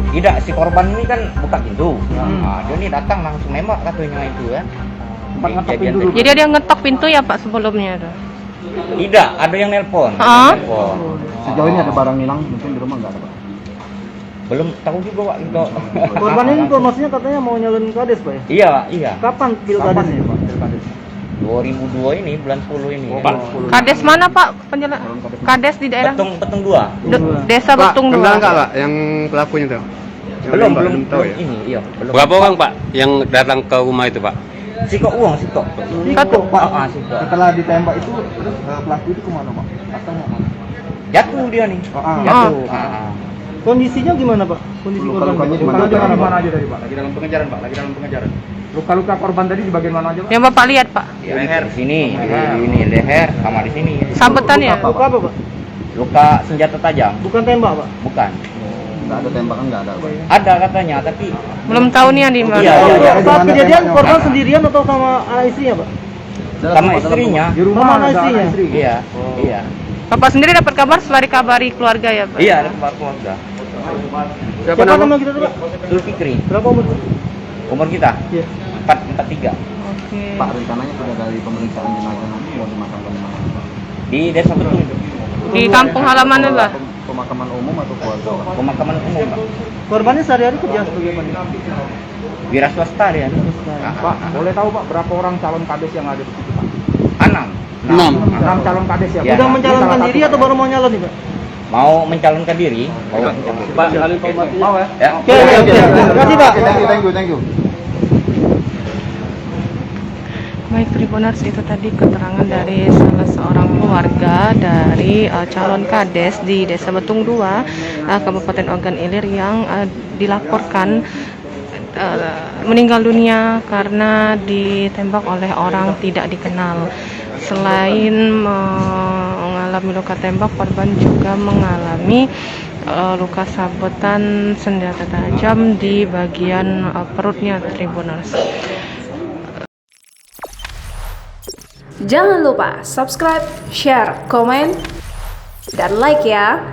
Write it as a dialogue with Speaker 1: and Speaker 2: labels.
Speaker 1: Tidak, si korban ini kan buka pintu. Nah, dia ini datang langsung nembak katanya itu kan.
Speaker 2: Jadi ada yang ngetok pintu ya Pak sebelumnya tuh?
Speaker 1: Tidak, ada yang nelpon.
Speaker 3: Sejauh ini ada barang hilang mungkin di rumah nggak ada Pak?
Speaker 1: Belum tahu juga Pak itu.
Speaker 4: Korban ini informasinya katanya mau nyalon kades Pak ya?
Speaker 1: Iya, iya.
Speaker 4: Kapan pilkadesnya Pak?
Speaker 1: 2002 ini bulan 10 ini.
Speaker 3: Pak.
Speaker 2: Kades mana Pak? Kades di daerah?
Speaker 1: Betung 2.
Speaker 2: Desa Betung 2.
Speaker 3: Kenal nggak Pak yang pelakunya tuh?
Speaker 1: Belum
Speaker 3: tahu ya.
Speaker 1: Ini iya, belum.
Speaker 5: Berapa orang Pak yang datang ke rumah itu Pak?
Speaker 1: Siko uang, Siko.
Speaker 4: Satu Pak.
Speaker 1: Siko.
Speaker 4: Setelah ditembak itu pelaku itu kemana Pak? Katanya Pak.
Speaker 1: Jatuh dia nih. Jatuh.
Speaker 4: Kondisinya gimana Pak? Kondisi korban?
Speaker 3: Luka-lukanya
Speaker 4: Di mana aja tadi Pak? Lagi dalam pengejaran Pak, lagi dalam pengejaran. Luka-luka korban tadi di bagian mana aja Pak?
Speaker 2: Yang Bapak lihat Pak?
Speaker 1: Leher di sini, ini leher sama di sini.
Speaker 2: Sabetan ya?
Speaker 4: Luka apa Pak?
Speaker 1: Luka senjata tajam.
Speaker 4: Bukan tembak Pak?
Speaker 1: Bukan.
Speaker 3: Nggak ada tembakan nggak ada Pak?
Speaker 1: Ada katanya, tapi
Speaker 2: Belum tahu nih yang di mana.
Speaker 1: Iya, iya.
Speaker 4: Saat kejadian korban sendirian atau sama anak istrinya Pak?
Speaker 1: sama istrinya.
Speaker 4: Di rumah sama anak istrinya?
Speaker 1: Iya, iya.
Speaker 2: Bapak sendiri dapat kabar setelah dikabari keluarga ya Pak?
Speaker 1: Iya, ada kepala keluarga.
Speaker 4: Siapa nama kita tuh Pak?
Speaker 1: Zulfikri.
Speaker 4: Berapa umur?
Speaker 1: Umur kita
Speaker 4: Iya.
Speaker 1: 443.
Speaker 2: Oke.
Speaker 3: Pak, rencananya sudah dari pemeriksaan jenazah nanti mau dimakamkan di mana?
Speaker 1: Di Desa Betung.
Speaker 2: Di kampung halaman itu Pak?
Speaker 3: Pemakaman umum atau keluarga Pak?
Speaker 1: Pemakaman umum, Pak.
Speaker 4: Korbannya sehari-hari kerja sebagai apa?
Speaker 1: Wira swasta dia.
Speaker 4: Pak, boleh tahu Pak berapa orang calon kades yang ada di situ Pak?
Speaker 1: 6.
Speaker 4: 6 calon kades ya?
Speaker 1: Ya.
Speaker 4: Udah mencalonkan diri atau baru mau nyalon nih Pak?
Speaker 1: Mau mencalonkan diri. Mau mencalonkan.
Speaker 4: Mau ya?
Speaker 1: Ya.
Speaker 4: Oke. Terima kasih Pak.
Speaker 3: Thank you.
Speaker 2: Baik Tribuners, itu tadi keterangan dari salah seorang keluarga dari calon kades di Desa Betung 2, Kabupaten Ogan Ilir yang dilaporkan meninggal dunia karena ditembak oleh orang tidak dikenal. Selain mengalami luka tembak, korban juga mengalami luka sabetan senjata tajam di bagian perutnya Tribuners.
Speaker 6: Jangan lupa subscribe, share, komen, dan like ya.